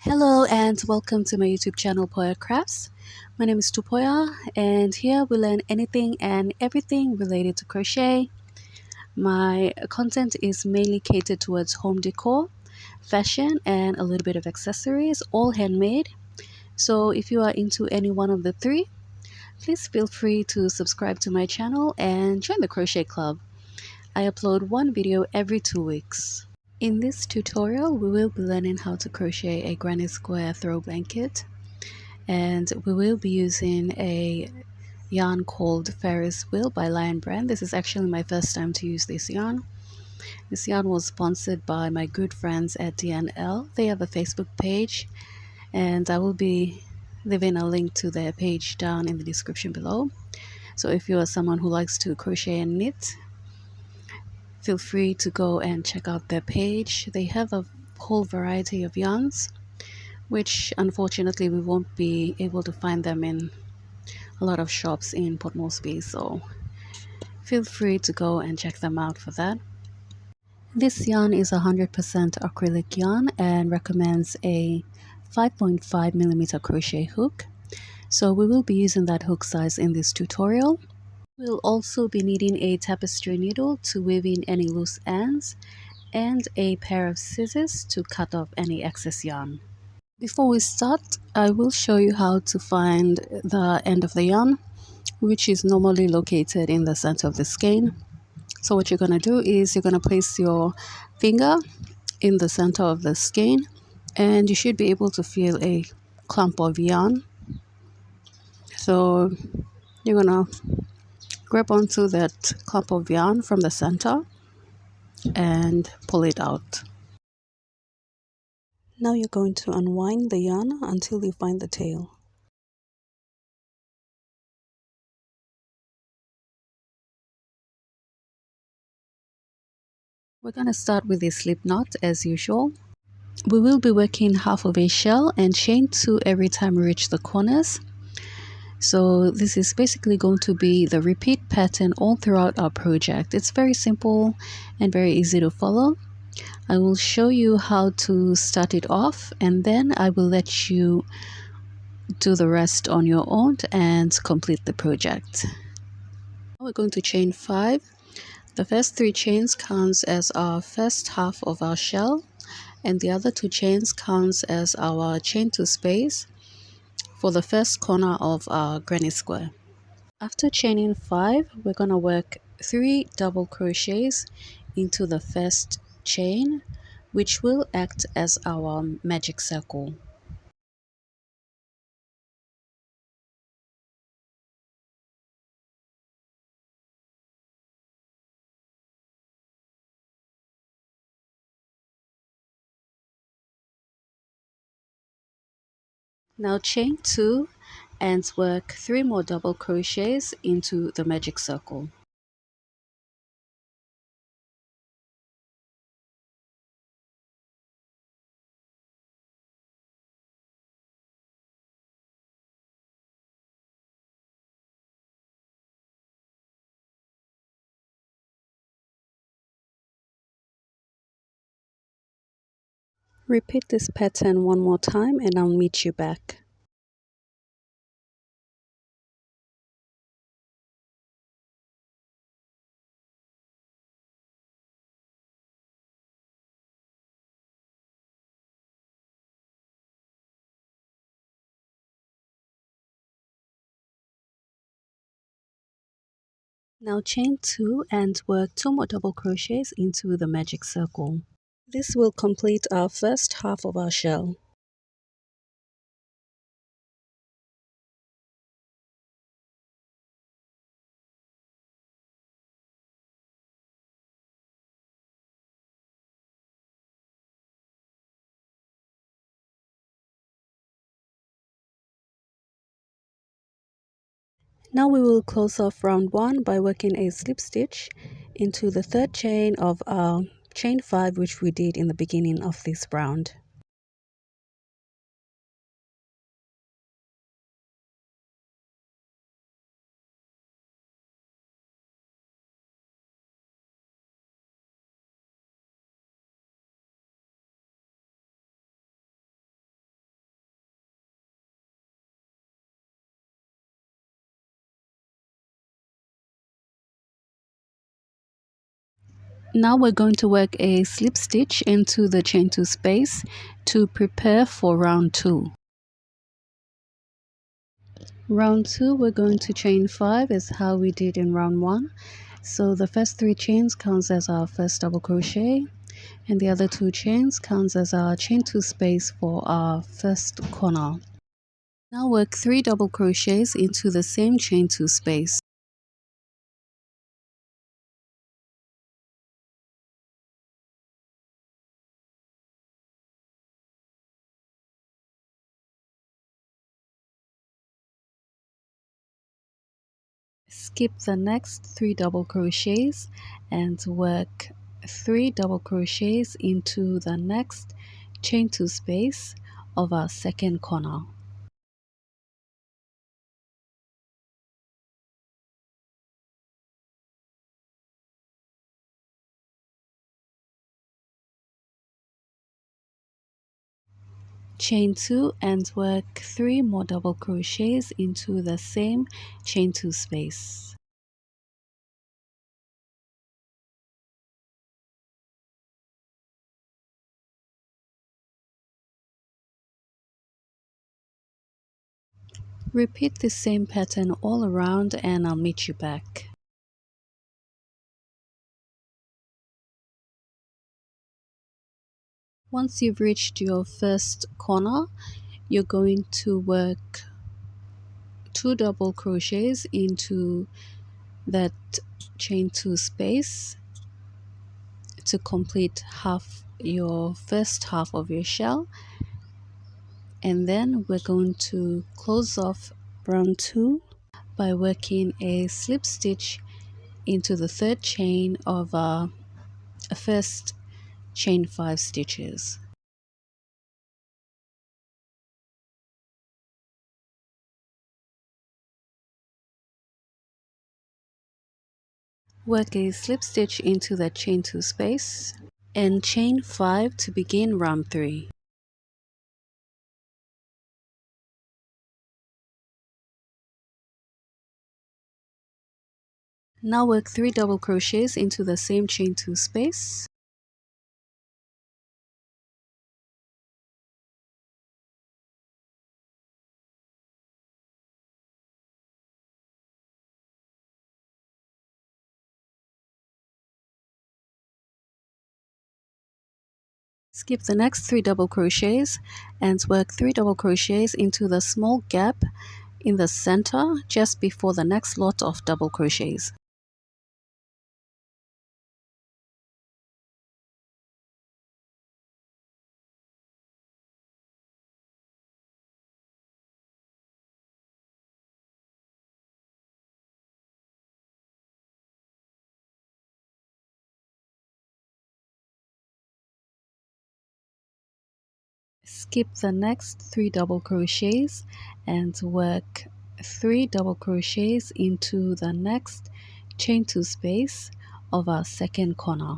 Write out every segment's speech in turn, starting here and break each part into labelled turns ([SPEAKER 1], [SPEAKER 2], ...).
[SPEAKER 1] Hello and welcome to my YouTube channel Poya Crafts. My name is Tupoya and here we learn anything and everything related to crochet. My content is mainly catered towards home decor, fashion and a little bit of accessories, all handmade. So if you are into any one of the three, please feel free to subscribe to my channel and join the crochet club. I upload one video every 2 weeks. In this tutorial, we will be learning how to crochet a granny square throw blanket, and we will be using a yarn called Ferris Wheel by Lion Brand. This is actually my first time to use this yarn. This yarn was sponsored by my good friends at DNL. They have a Facebook page, and I will be leaving a link to their page down in the description below. So if you are someone who likes to crochet and knit, feel free to go and check out their page. They have a whole variety of yarns, which unfortunately we won't be able to find them in a lot of shops in Port Moresby, so feel free to go and check them out for that. This yarn is 100% acrylic yarn and recommends a 5.5 millimeter crochet hook. So we will be using that hook size in this tutorial. We'll also be needing a tapestry needle to weave in any loose ends and a pair of scissors to cut off any excess yarn. Before we start, I will show you how to find the end of the yarn, which is normally located in the center of the skein. So what you're going to do is you're going to place your finger in the center of the skein, and you should be able to feel a clump of yarn. So you're going to grab onto that clump of yarn from the center and pull it out. Now you're going to unwind the yarn until you find the tail. We're going to start with a slip knot as usual. We will be working half of a shell and chain 2 every time we reach the corners. So this is basically going to be the repeat pattern all throughout our project. It's very simple and very easy to follow. I will show you how to start it off, and then I will let you do the rest on your own and complete the project. We're going to chain 5. The first 3 chains counts as our first half of our shell, and the other 2 chains counts as our chain 2 space for the first corner of our granny square. After chaining 5, we're going to work 3 double crochets into the first chain, which will act as our magic circle. Now chain 2 and work 3 more double crochets into the magic circle. Repeat this pattern one more time and I'll meet you back. Now chain 2 and work 2 more double crochets into the magic circle. This will complete our first half of our shell. Now we will close off round 1 by working a slip stitch into the third chain of our chain 5, which we did in the beginning of this round. Now we're going to work a slip stitch into the chain 2 space to prepare for round 2. Round 2, we're going to chain 5 as how we did in round 1. So the first 3 chains counts as our first double crochet, and the other 2 chains counts as our chain 2 space for our first corner. Now work 3 double crochets into the same chain 2 space. Skip the next 3 double crochets and work 3 double crochets into the next chain 2 space of our second corner. Chain 2 and work 3 more double crochets into the same chain 2 space. Repeat the same pattern all around and I'll meet you back. Once you've reached your first corner, you're going to work 2 double crochets into that chain 2 space to complete your first half of your shell, and then we're going to close off round 2 by working a slip stitch into the third chain of a first chain 5 stitches. Work a slip stitch into the chain 2 space and chain 5 to begin round 3. Now work 3 double crochets into the same chain 2 space. Skip the next 3 double crochets and work 3 double crochets into the small gap in the center just before the next lot of double crochets. Skip the next 3 double crochets and work 3 double crochets into the next chain 2 space of our second corner.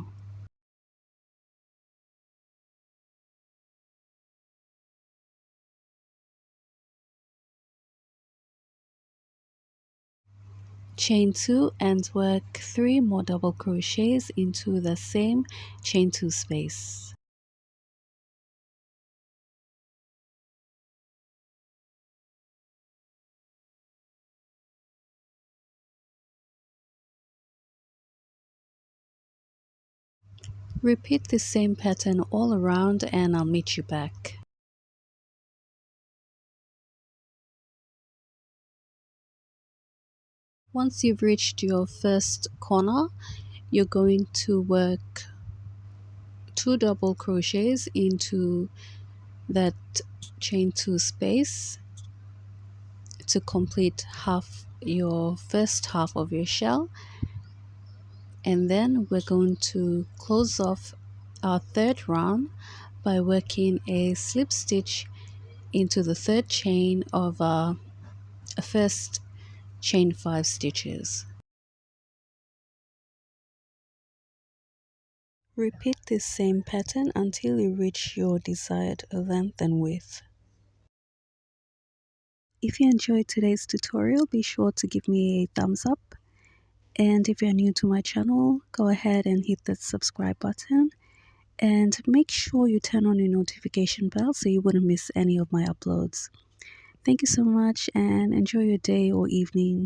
[SPEAKER 1] Chain 2 and work 3 more double crochets into the same chain 2 space. Repeat the same pattern all around and I'll meet you back. Once you've reached your first corner, you're going to work 2 double crochets into that chain 2 space to complete your first half of your shell, and then we're going to close off our third round by working a slip stitch into the third chain of a first chain 5 stitches. Repeat this same pattern until you reach your desired length and width. If you enjoyed today's tutorial, be sure to give me a thumbs up, And if you're new to my channel, go ahead and hit the subscribe button and make sure you turn on your notification bell so you wouldn't miss any of my uploads. Thank you so much and enjoy your day or evening.